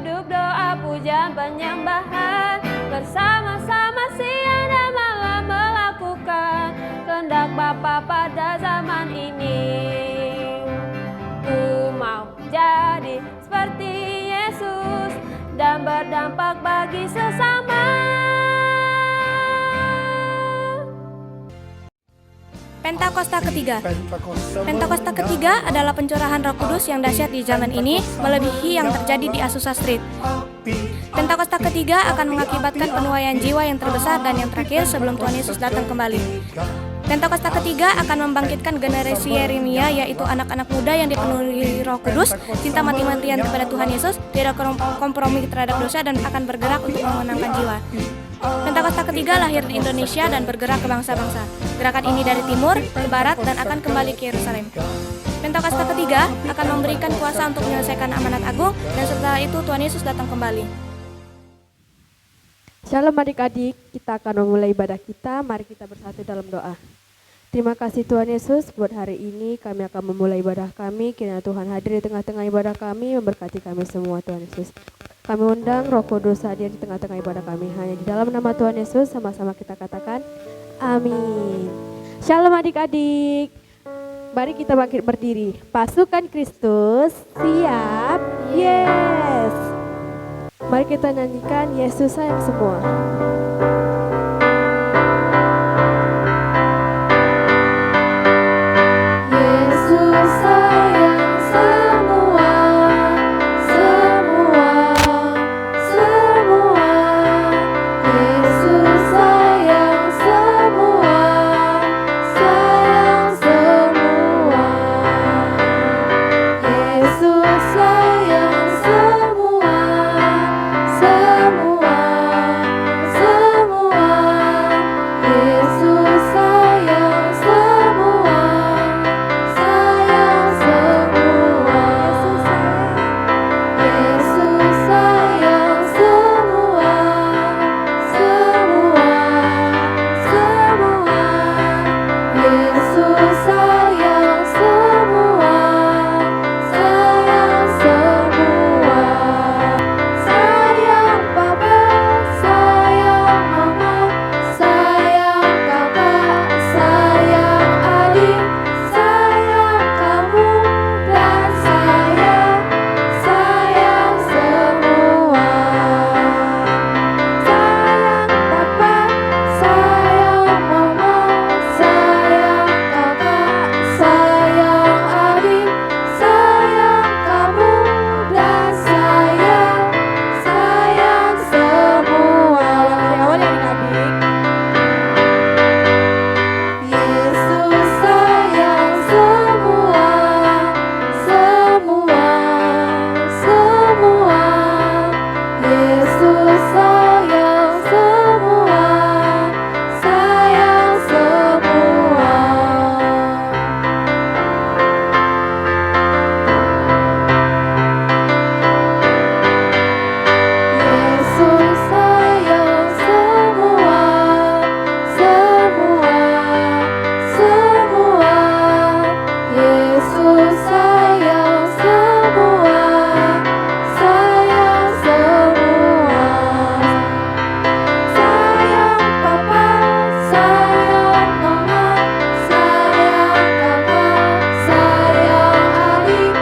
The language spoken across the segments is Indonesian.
duduk doa puja penyembahan, bersama-sama siang dan malam melakukan kehendak Bapa pada zaman ini. Ku mau jadi seperti Yesus dan berdampak bagi sesama. Pentakosta ketiga. Pentakosta ketiga adalah pencurahan Roh Kudus yang dahsyat di zaman ini, melebihi yang terjadi di Azusa Street. Pentakosta ketiga akan mengakibatkan penuaian jiwa yang terbesar dan yang terakhir sebelum Tuhan Yesus datang kembali. Pentakosta ketiga akan membangkitkan generasi Yeremia, yaitu anak-anak muda yang dipenuhi Roh Kudus, cinta mati-matian kepada Tuhan Yesus, tidak kompromi terhadap dosa, dan akan bergerak untuk memenangkan jiwa. Pentakosta ketiga lahir di Indonesia dan bergerak ke bangsa-bangsa. Gerakan ini dari timur ke barat dan akan kembali ke Yerusalem. Pentakosta ketiga akan memberikan kuasa untuk menyelesaikan amanat agung, dan setelah itu Tuhan Yesus datang kembali. Shalom adik-adik, kita akan memulai ibadah kita. Mari kita bersatu dalam doa. Terima kasih Tuhan Yesus, buat hari ini kami akan memulai ibadah kami. Kiranya Tuhan hadir di tengah-tengah ibadah kami, memberkati kami semua Tuhan Yesus. Kami undang Roh Kudus hadir di tengah-tengah ibadah kami. Hanya di dalam nama Tuhan Yesus, sama-sama kita katakan amin. Shalom adik-adik. Mari kita bangkit berdiri. Pasukan Kristus, siap? Yes. Mari kita nyanyikan Yesus sayang semua. Yesus sayang semua, semua, semua. Yesus sayang semua, sayang semua. Yesus sayang semua, semua, semua. Yesus sayang semua, sayang semua. Yesus sayang semua, semua, semua. Yesus sayang semua, sayang semua. Sayang Papa, sayang Mama, sayang kakak, sayang adik, sayang kamu dan sayang semua. Sayang Papa, sayang Mama, sayang kakak, sayang adik, sayang kamu dan sayang semua. Dari awal ya adik-adik. Yesus sayang semua, semua, semua. Yesus sayang semua, sayang semua. Yesus sayang semua, semua, semua. Yesus sayang semua, sayang semua. Sayang Papa, sayang Mama, sayang kakak, sayang adik,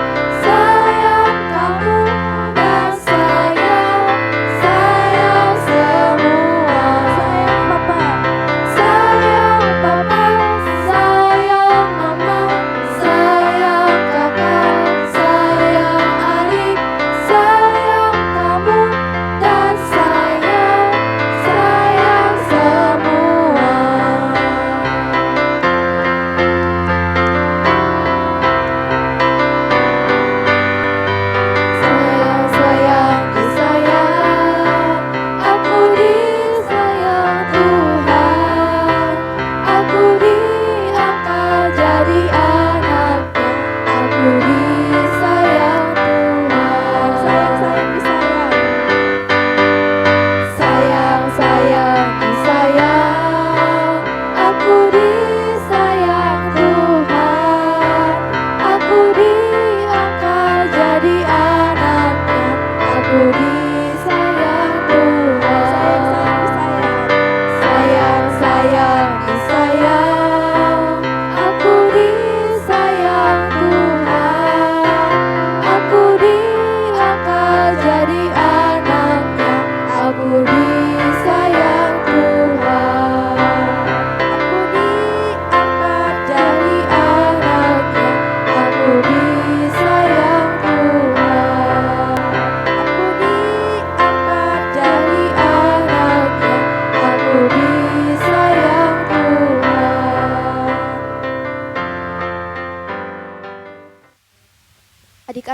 sayang kamu dan sayang semua. Sayang Papa, sayang Papa, sayang Mama, sayang kakak, sayang adik, sayang kamu dan sayang semua. Sayang, sayang, disayang, aku disayang Tuhan. Aku diangkat jadi anaknya, aku disayang Tuhan. Sayang, sayang, disayang. Sayang, sayang, disayang, aku disayang Tuhan. Aku diangkat jadi anaknya, aku disayang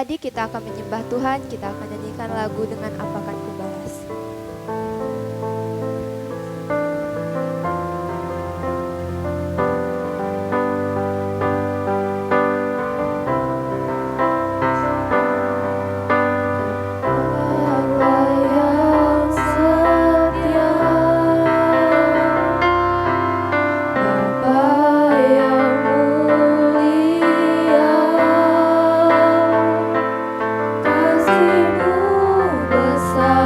pribadi kita akan menyembah Tuhan, kita akan nyanyikan lagu dengan Apakan Ku Balas. Kasih-Mu besar.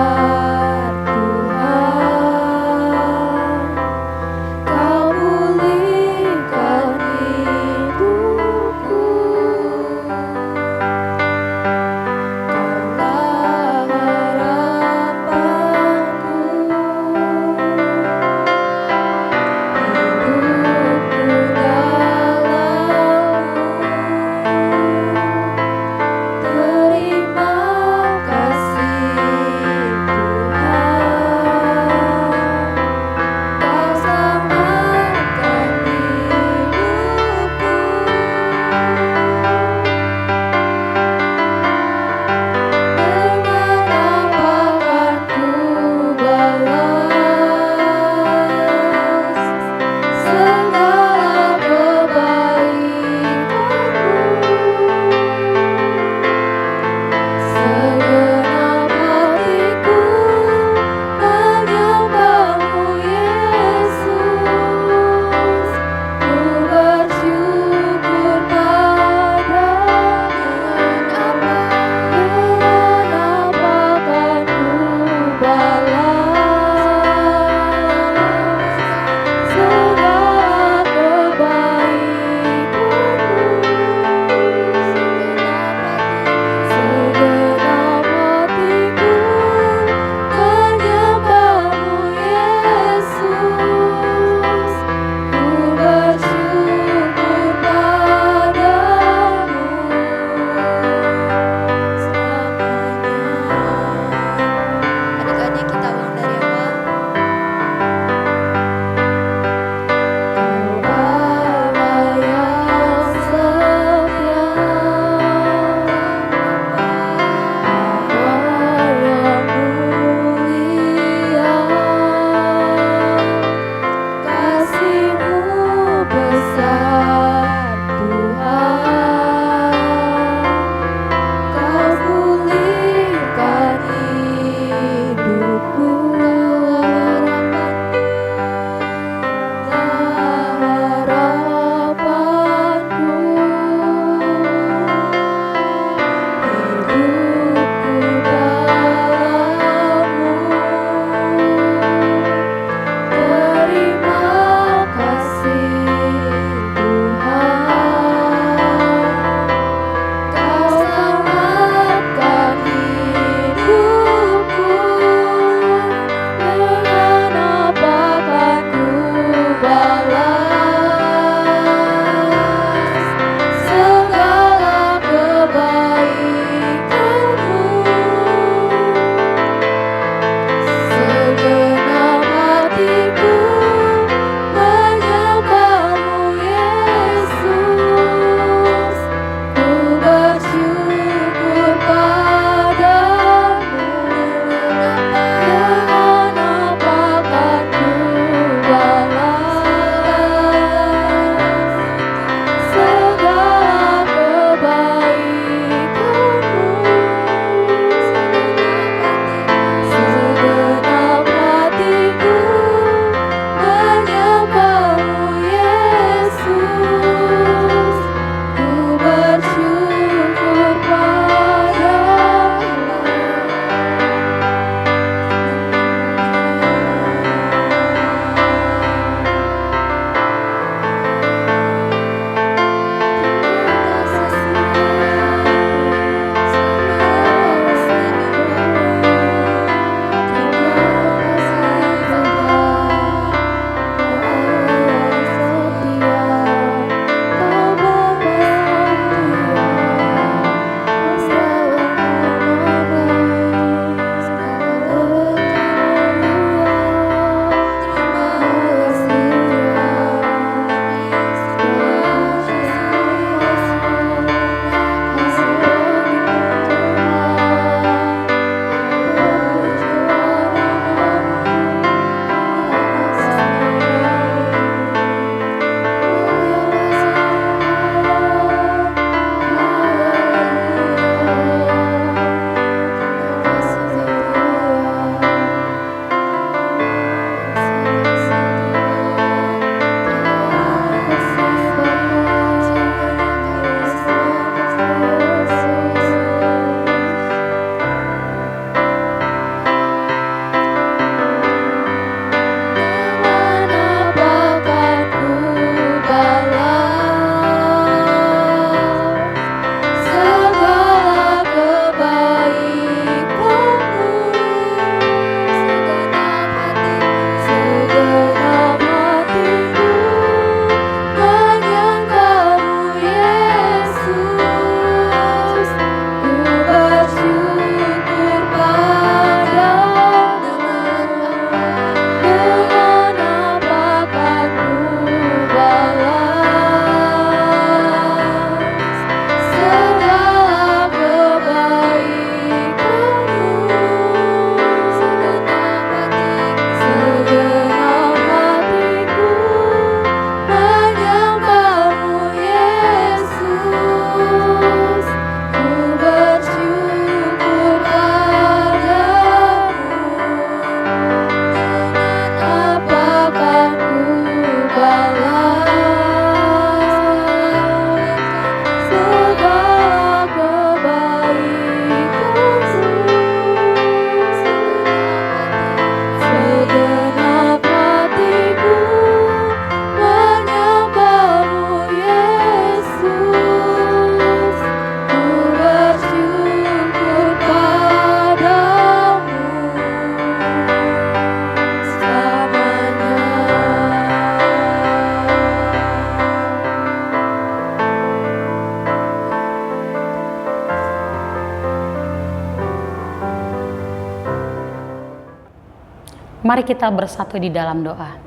Mari kita bersatu di dalam doa.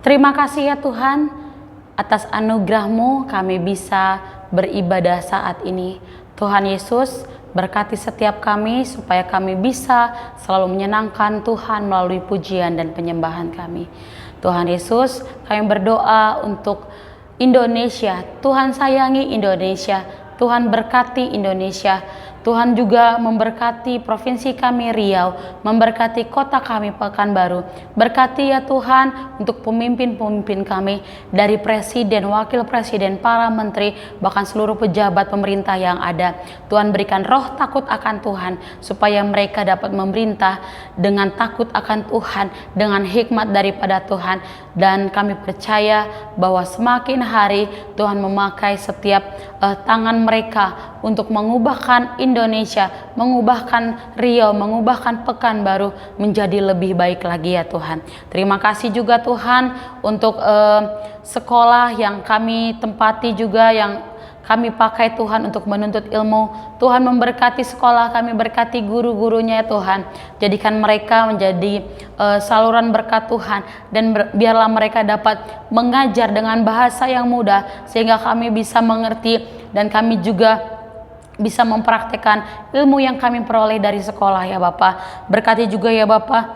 Terima kasih ya Tuhan, atas anugerah-Mu kami bisa beribadah saat ini. Tuhan Yesus, berkati setiap kami supaya kami bisa selalu menyenangkan Tuhan melalui pujian dan penyembahan kami. Tuhan Yesus, kami berdoa untuk Indonesia. Tuhan sayangi Indonesia, Tuhan berkati Indonesia. Tuhan juga memberkati provinsi kami Riau, memberkati kota kami Pekanbaru. Berkati ya Tuhan untuk pemimpin-pemimpin kami, dari presiden, wakil presiden, para menteri, bahkan seluruh pejabat pemerintah yang ada. Tuhan berikan roh takut akan Tuhan, supaya mereka dapat memerintah dengan takut akan Tuhan, dengan hikmat daripada Tuhan. Dan kami percaya bahwa semakin hari Tuhan memakai setiap tangan mereka untuk mengubahkan Indonesia, mengubahkan Riau, mengubahkan Pekanbaru menjadi lebih baik lagi ya Tuhan. Terima kasih juga Tuhan untuk sekolah yang kami tempati juga, yang kami pakai Tuhan untuk menuntut ilmu. Tuhan memberkati sekolah kami, berkati guru-gurunya ya Tuhan. Jadikan mereka menjadi saluran berkat Tuhan, dan biarlah mereka dapat mengajar dengan bahasa yang mudah sehingga kami bisa mengerti, dan kami juga bisa mempraktekkan ilmu yang kami peroleh dari sekolah ya Bapak. Berkati juga ya Bapak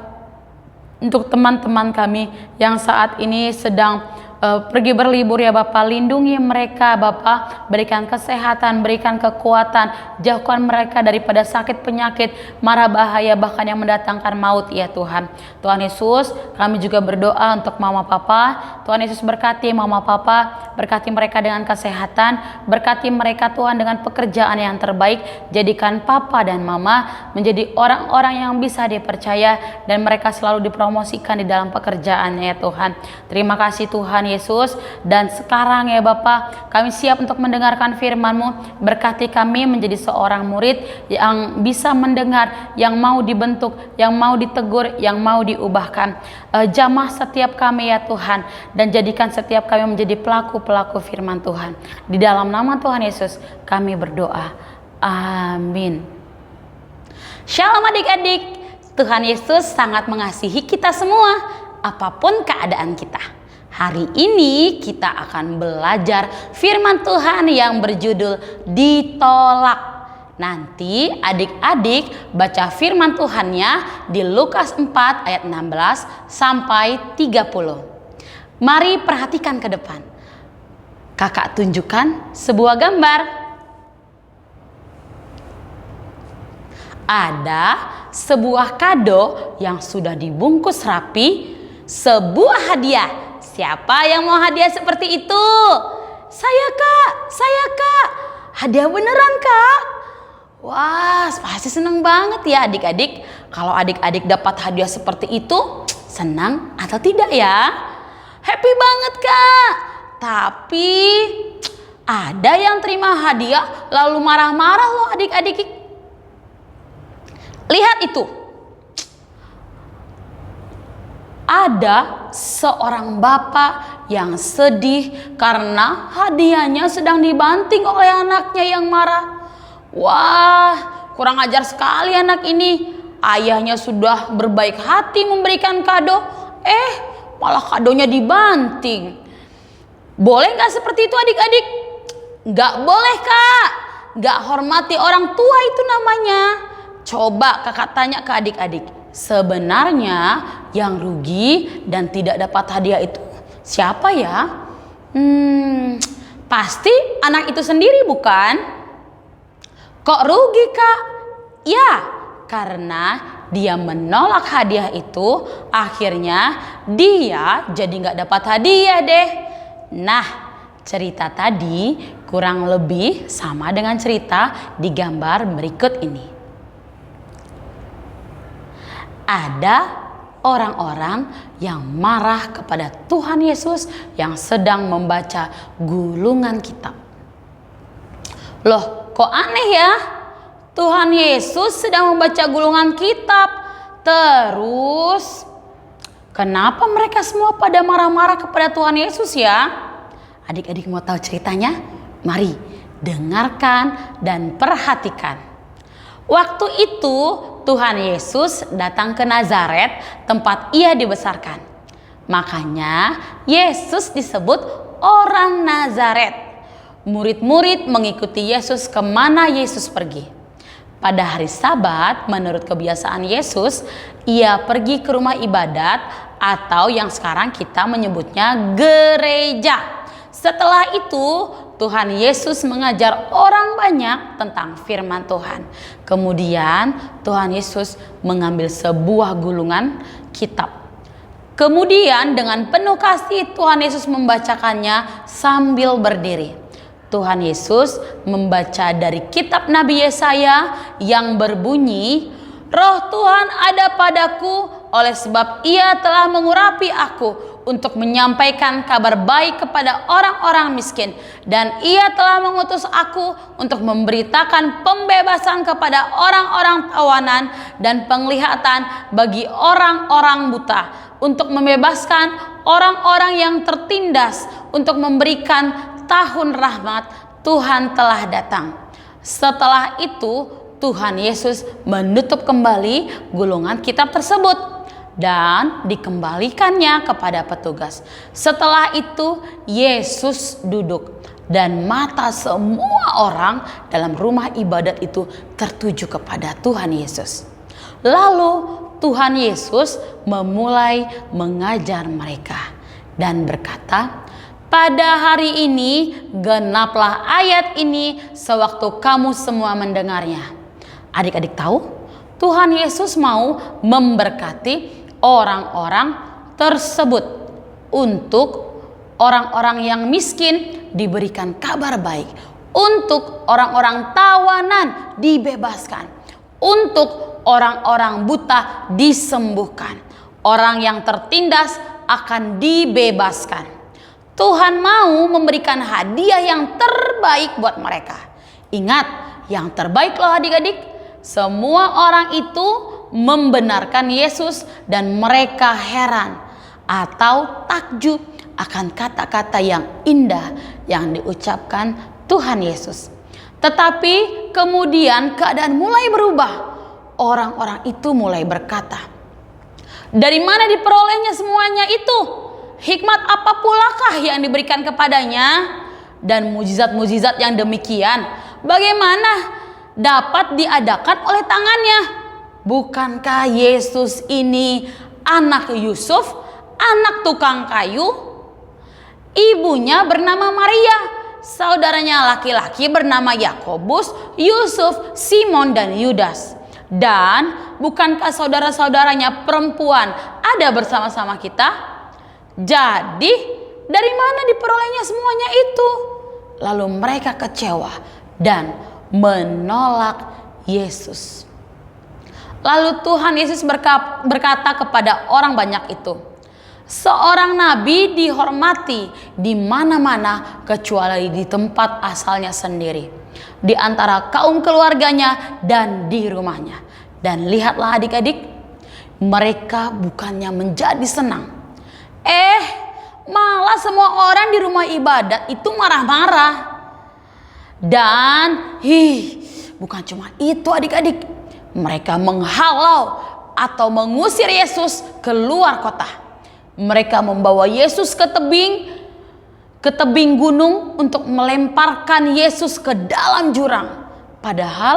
untuk teman-teman kami yang saat ini sedang pergi berlibur ya Bapak. Lindungi mereka Bapak, berikan kesehatan, berikan kekuatan, jauhkan mereka daripada sakit penyakit, mara bahaya, bahkan yang mendatangkan maut ya Tuhan. Tuhan Yesus, kami juga berdoa untuk mama papa. Tuhan Yesus berkati mama papa, berkati mereka dengan kesehatan, berkati mereka Tuhan dengan pekerjaan yang terbaik. Jadikan papa dan mama menjadi orang-orang yang bisa dipercaya, dan mereka selalu dipromosikan di dalam pekerjaannya ya Tuhan. Terima kasih Tuhan Yesus. Dan sekarang ya Bapa, kami siap untuk mendengarkan firman-Mu. Berkati kami menjadi seorang murid yang bisa mendengar, yang mau dibentuk, yang mau ditegur, yang mau diubahkan. Jamah setiap kami ya Tuhan, dan jadikan setiap kami menjadi pelaku-pelaku firman Tuhan. Di dalam nama Tuhan Yesus kami berdoa. Amin. Shalom adik-adik. Tuhan Yesus sangat mengasihi kita semua, apapun keadaan kita. Hari ini kita akan belajar firman Tuhan yang berjudul ditolak. Nanti adik-adik baca firman Tuhannya di Lukas 4 ayat 16 sampai 30. Mari perhatikan ke depan. Kakak tunjukkan sebuah gambar. Ada sebuah kado yang sudah dibungkus rapi, sebuah hadiah. Siapa yang mau hadiah seperti itu? Saya kak, saya kak. Hadiah beneran kak? Wah, pasti senang banget ya adik-adik. Kalau adik-adik dapat hadiah seperti itu, senang atau tidak ya? Happy banget kak. Tapi ada yang terima hadiah lalu marah-marah loh adik-adik. Lihat itu. Ada seorang bapak yang sedih karena hadiahnya sedang dibanting oleh anaknya yang marah. Wah, kurang ajar sekali anak ini. Ayahnya sudah berbaik hati memberikan kado, malah kadonya dibanting. Boleh gak seperti itu adik-adik? Gak boleh kak. Gak hormati orang tua itu namanya. Coba kakak tanya ke adik-adik. Sebenarnya yang rugi dan tidak dapat hadiah itu siapa ya? Pasti anak itu sendiri bukan? Kok rugi kak? Ya, karena dia menolak hadiah itu, akhirnya dia jadi nggak dapat hadiah deh. Nah, cerita tadi kurang lebih sama dengan cerita di gambar berikut ini. Ada orang-orang yang marah kepada Tuhan Yesus yang sedang membaca gulungan kitab. Loh, kok aneh ya? Tuhan Yesus sedang membaca gulungan kitab. Terus, kenapa mereka semua pada marah-marah kepada Tuhan Yesus ya? Adik-adik mau tahu ceritanya? Mari dengarkan dan perhatikan. Waktu itu Tuhan Yesus datang ke Nazaret, tempat ia dibesarkan. Makanya Yesus disebut orang Nazaret. Murid-murid mengikuti Yesus kemana Yesus pergi. Pada hari Sabat, menurut kebiasaan Yesus, ia pergi ke rumah ibadat atau yang sekarang kita menyebutnya gereja. Setelah itu, Tuhan Yesus mengajar orang banyak tentang firman Tuhan. Kemudian Tuhan Yesus mengambil sebuah gulungan kitab. Kemudian dengan penuh kasih Tuhan Yesus membacakannya sambil berdiri. Tuhan Yesus membaca dari kitab Nabi Yesaya yang berbunyi, "Roh Tuhan ada padaku, oleh sebab Ia telah mengurapi aku untuk menyampaikan kabar baik kepada orang-orang miskin, dan Ia telah mengutus aku untuk memberitakan pembebasan kepada orang-orang tawanan dan penglihatan bagi orang-orang buta, untuk membebaskan orang-orang yang tertindas, untuk memberikan tahun rahmat Tuhan telah datang." Setelah itu Tuhan Yesus menutup kembali gulungan kitab tersebut dan dikembalikannya kepada petugas. Setelah itu Yesus duduk dan mata semua orang dalam rumah ibadat itu tertuju kepada Tuhan Yesus. Lalu Tuhan Yesus memulai mengajar mereka dan berkata, "Pada hari ini genaplah ayat ini sewaktu kamu semua mendengarnya." Adik-adik tahu, Tuhan Yesus mau memberkati orang-orang tersebut. Untuk orang-orang yang miskin diberikan kabar baik. Untuk orang-orang tawanan dibebaskan. Untuk orang-orang buta disembuhkan. Orang yang tertindas akan dibebaskan. Tuhan mau memberikan hadiah yang terbaik buat mereka. Ingat, yang terbaik loh adik-adik. Semua orang itu membenarkan Yesus dan mereka heran atau takjub akan kata-kata yang indah yang diucapkan Tuhan Yesus. Tetapi kemudian keadaan mulai berubah. Orang-orang itu mulai berkata, "Dari mana diperolehnya semuanya itu? Hikmat apa pulakah yang diberikan kepadanya? Dan mujizat-mujizat yang demikian, bagaimana dapat diadakan oleh tangannya? Bukankah Yesus ini anak Yusuf, anak tukang kayu? Ibunya bernama Maria, saudaranya laki-laki bernama Yakobus, Yusuf, Simon, dan Yudas. Dan bukankah saudara-saudaranya perempuan ada bersama-sama kita? Jadi dari mana diperolehnya semuanya itu?" Lalu mereka kecewa dan menolak Yesus. Lalu Tuhan Yesus berkata kepada orang banyak itu, "Seorang nabi dihormati di mana-mana kecuali di tempat asalnya sendiri, di antara kaum keluarganya dan di rumahnya." Dan lihatlah adik-adik, mereka bukannya menjadi senang. Malah semua orang di rumah ibadat itu marah-marah. Dan bukan cuma itu adik-adik, mereka menghalau atau mengusir Yesus keluar kota. Mereka membawa Yesus ke tebing gunung untuk melemparkan Yesus ke dalam jurang. Padahal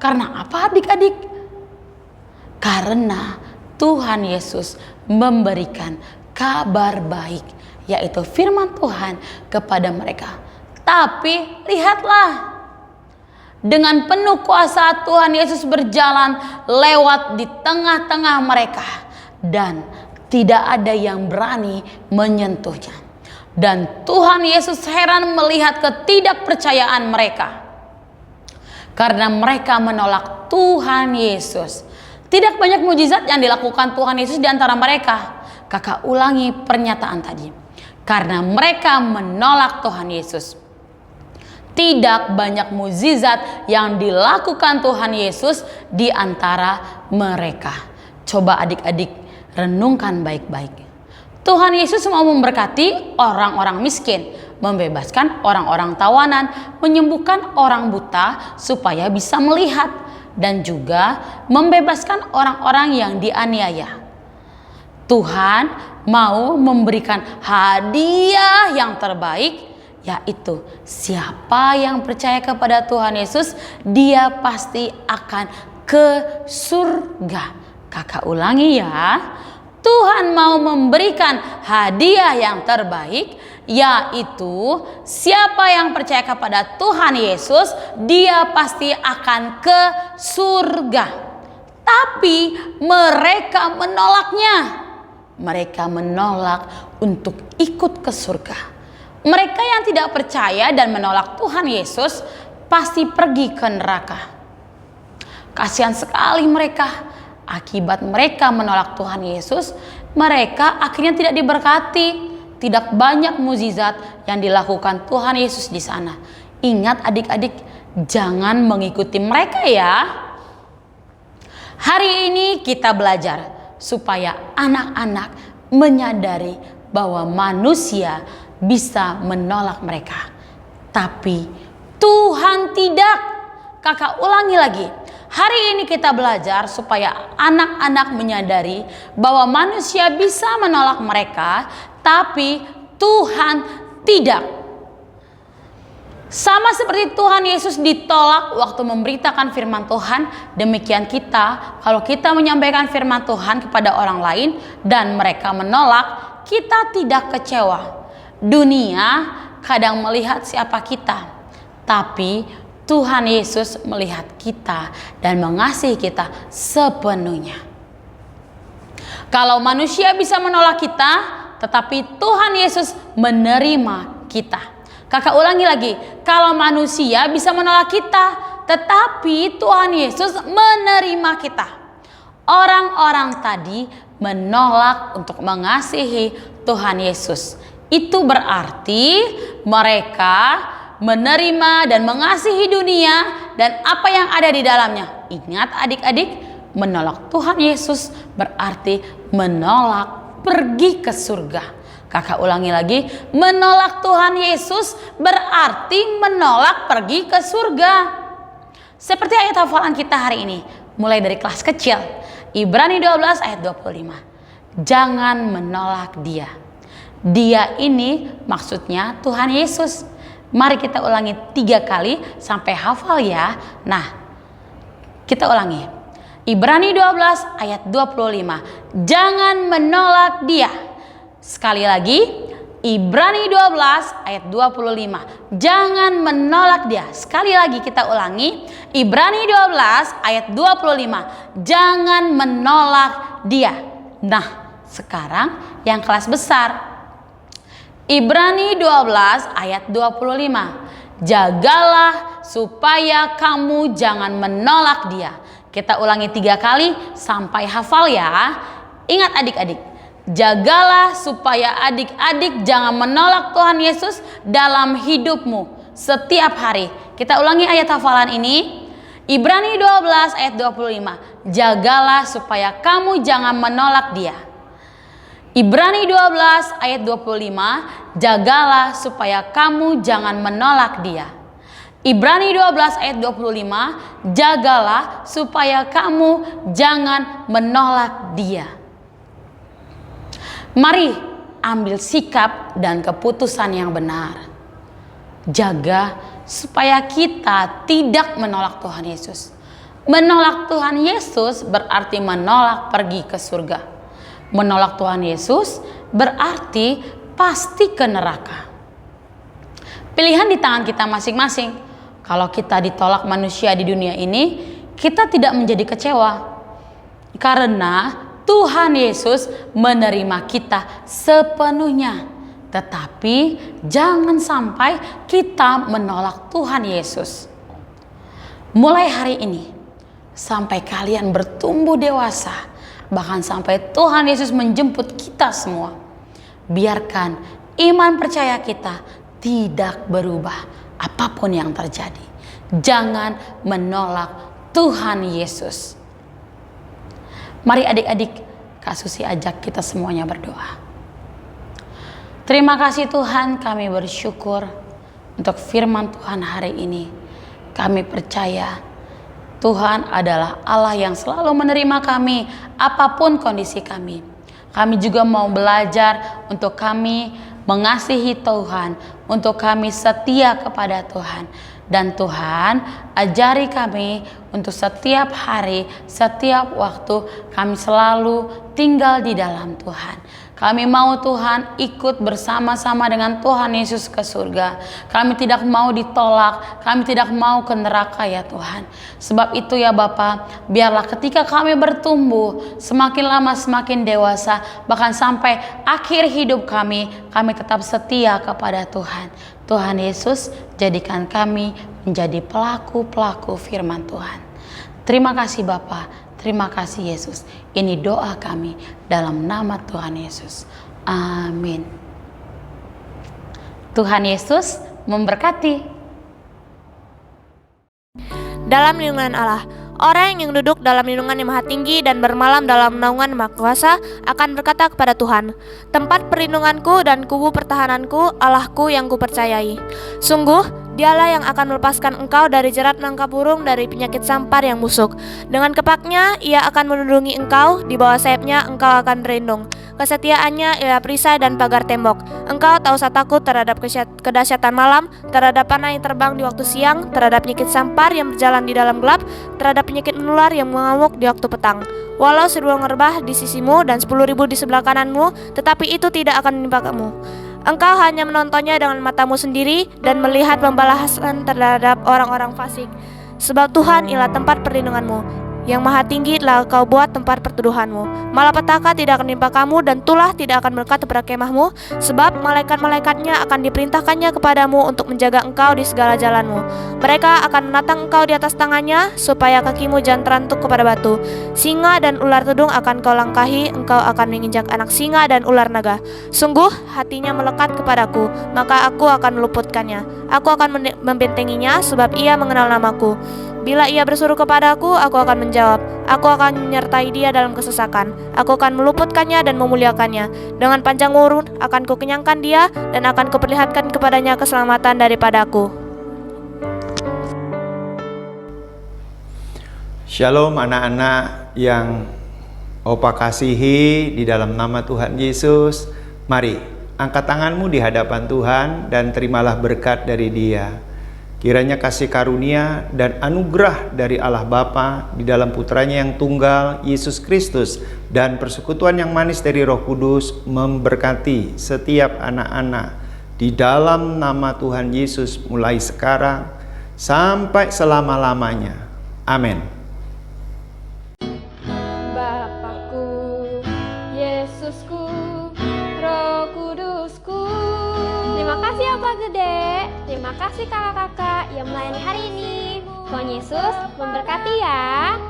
karena apa adik-adik? Karena Tuhan Yesus memberikan kabar baik, yaitu firman Tuhan kepada mereka. Tapi lihatlah, dengan penuh kuasa Tuhan Yesus berjalan lewat di tengah-tengah mereka dan tidak ada yang berani menyentuhnya. Dan Tuhan Yesus heran melihat ketidakpercayaan mereka karena mereka menolak Tuhan Yesus. Tidak banyak mujizat yang dilakukan Tuhan Yesus di antara mereka. Kakak ulangi pernyataan tadi. Karena mereka menolak Tuhan Yesus. Tidak banyak mukjizat yang dilakukan Tuhan Yesus di antara mereka. Coba adik-adik renungkan baik-baik. Tuhan Yesus mau memberkati orang-orang miskin, membebaskan orang-orang tawanan, menyembuhkan orang buta supaya bisa melihat, dan juga membebaskan orang-orang yang dianiaya. Tuhan mau memberikan hadiah yang terbaik, yaitu siapa yang percaya kepada Tuhan Yesus, dia pasti akan ke surga. Kakak ulangi ya. Tuhan mau memberikan hadiah yang terbaik, yaitu siapa yang percaya kepada Tuhan Yesus, dia pasti akan ke surga. Tapi mereka menolaknya. Mereka menolak untuk ikut ke surga. Mereka yang tidak percaya dan menolak Tuhan Yesus pasti pergi ke neraka. Kasihan sekali mereka. Akibat mereka menolak Tuhan Yesus, mereka akhirnya tidak diberkati. Tidak banyak mukjizat yang dilakukan Tuhan Yesus di sana. Ingat adik-adik, jangan mengikuti mereka ya. Hari ini kita belajar supaya anak-anak menyadari bahwa manusia bisa menolak mereka, tapi Tuhan tidak. Kakak ulangi lagi. Hari ini kita belajar supaya anak-anak menyadari bahwa manusia bisa menolak mereka, tapi Tuhan tidak. Sama seperti Tuhan Yesus ditolak waktu memberitakan firman Tuhan, demikian kita, kalau kita menyampaikan firman Tuhan kepada orang lain dan mereka menolak, kita tidak kecewa. Dunia kadang melihat siapa kita, tapi Tuhan Yesus melihat kita dan mengasihi kita sepenuhnya. Kalau manusia bisa menolak kita, tetapi Tuhan Yesus menerima kita. Kakak ulangi lagi, kalau manusia bisa menolak kita, tetapi Tuhan Yesus menerima kita. Orang-orang tadi menolak untuk mengasihi Tuhan Yesus. Itu berarti mereka menerima dan mengasihi dunia dan apa yang ada di dalamnya. Ingat adik-adik, menolak Tuhan Yesus berarti menolak pergi ke surga. Kakak ulangi lagi, menolak Tuhan Yesus berarti menolak pergi ke surga. Seperti ayat hafalan kita hari ini, mulai dari kelas kecil, Ibrani 12 ayat 25. Jangan menolak dia. Dia ini maksudnya Tuhan Yesus. Mari kita ulangi 3 kali sampai hafal ya. Nah, kita ulangi. Ibrani 12 ayat 25. Jangan menolak dia. Sekali lagi, Ibrani 12 ayat 25. Jangan menolak dia. Sekali lagi kita ulangi. Ibrani 12 ayat 25. Jangan menolak dia. Nah, sekarang yang kelas besar. Ibrani 12 ayat 25. Jagalah supaya kamu jangan menolak dia. Kita ulangi 3 kali sampai hafal ya. Ingat adik-adik, jagalah supaya adik-adik jangan menolak Tuhan Yesus dalam hidupmu setiap hari. Kita ulangi ayat hafalan ini. Ibrani 12 ayat 25. Jagalah supaya kamu jangan menolak dia. Ibrani 12 ayat 25, jagalah supaya kamu jangan menolak dia. Ibrani 12 ayat 25, jagalah supaya kamu jangan menolak dia. Mari ambil sikap dan keputusan yang benar. Jaga supaya kita tidak menolak Tuhan Yesus. Menolak Tuhan Yesus berarti menolak pergi ke surga. Menolak Tuhan Yesus berarti pasti ke neraka. Pilihan di tangan kita masing-masing. Kalau kita ditolak manusia di dunia ini, kita tidak menjadi kecewa. Karena Tuhan Yesus menerima kita sepenuhnya. Tetapi jangan sampai kita menolak Tuhan Yesus. Mulai hari ini, sampai kalian bertumbuh dewasa, bahkan sampai Tuhan Yesus menjemput kita semua, biarkan iman percaya kita tidak berubah apapun yang terjadi. Jangan menolak Tuhan Yesus. Mari adik-adik, Kak Susi ajak kita semuanya berdoa. Terima kasih Tuhan, kami bersyukur untuk firman Tuhan hari ini. Kami percaya Tuhan adalah Allah yang selalu menerima kami, apapun kondisi kami. Kami juga mau belajar untuk kami mengasihi Tuhan, untuk kami setia kepada Tuhan. Dan Tuhan ajari kami untuk setiap hari, setiap waktu kami selalu tinggal di dalam Tuhan. Kami mau Tuhan ikut bersama-sama dengan Tuhan Yesus ke surga. Kami tidak mau ditolak, kami tidak mau ke neraka ya Tuhan. Sebab itu ya Bapa, biarlah ketika kami bertumbuh, semakin lama semakin dewasa, bahkan sampai akhir hidup kami tetap setia kepada Tuhan. Tuhan Yesus, jadikan kami menjadi pelaku-pelaku firman Tuhan. Terima kasih Bapa, terima kasih Yesus. Ini doa kami dalam nama Tuhan Yesus. Amin. Tuhan Yesus memberkati. Dalam lindungan Allah, orang yang duduk dalam lindungan yang maha tinggi dan bermalam dalam naungan maha kuasa akan berkata kepada Tuhan, tempat perlindunganku dan kubu pertahananku, Allahku yang kupercayai. Sungguh, Dialah yang akan melepaskan engkau dari jerat menangkap burung, dari penyakit sampar yang busuk. Dengan kepaknya ia akan melindungi engkau, di bawah sayapnya engkau akan berlindung. Kesetiaannya ialah perisai dan pagar tembok. Engkau tak usah takut terhadap kedahsyatan malam, terhadap panah yang terbang di waktu siang, terhadap penyakit sampar yang berjalan di dalam gelap, terhadap penyakit menular yang mengamuk di waktu petang. Walau 1000 rebah di sisimu dan 10.000 di sebelah kananmu, tetapi itu tidak akan menimpa kamu. Engkau hanya menontonnya dengan matamu sendiri dan melihat pembalasan terhadap orang-orang fasik. Sebab Tuhan ialah tempat perlindunganmu. Yang maha tinggi telah kau buat tempat perteduhanmu. Malapetaka tidak akan menimpa kamu dan tulah tidak akan melekat kepada kemahmu. Sebab malaikat-malaikatnya akan diperintahkannya kepadamu untuk menjaga engkau di segala jalanmu. Mereka akan menatang engkau di atas tangannya, supaya kakimu jangan terantuk kepada batu. Singa dan ular tudung akan kau langkahi, engkau akan menginjak anak singa dan ular naga. Sungguh hatinya melekat kepadaku, maka aku akan meluputkannya. Aku akan membentenginya, sebab ia mengenal namaku. Bila ia berseru kepadaku, aku akan menjawab. Aku akan menyertai dia dalam kesesakan. Aku akan meluputkannya dan memuliakannya. Dengan panjang umur akan kukenyangkan dia, dan akan kuperlihatkan kepadanya keselamatan daripadaku. Shalom anak-anak yang Opa kasihi di dalam nama Tuhan Yesus. Mari, angkat tanganmu di hadapan Tuhan dan terimalah berkat dari Dia. Kiranya kasih karunia dan anugerah dari Allah Bapa di dalam putranya yang tunggal, Yesus Kristus, dan persekutuan yang manis dari Roh Kudus memberkati setiap anak-anak di dalam nama Tuhan Yesus mulai sekarang sampai selama-lamanya. Amin. Bapakku, Yesusku, Roh Kudusku. Terima kasih Opa Gede. Terima kasih kakak-kakak yang melayani hari ini. Tuhan Yesus memberkati ya.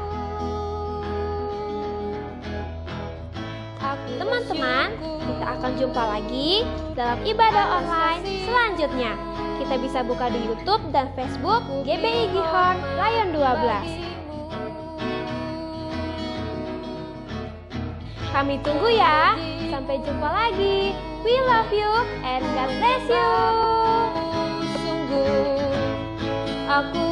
Teman-teman, kita akan jumpa lagi dalam ibadah online selanjutnya. Kita bisa buka di YouTube dan Facebook GBI Gihon Lion 12. Kami tunggu ya. Sampai jumpa lagi. We love you and God bless you. Sungguh aku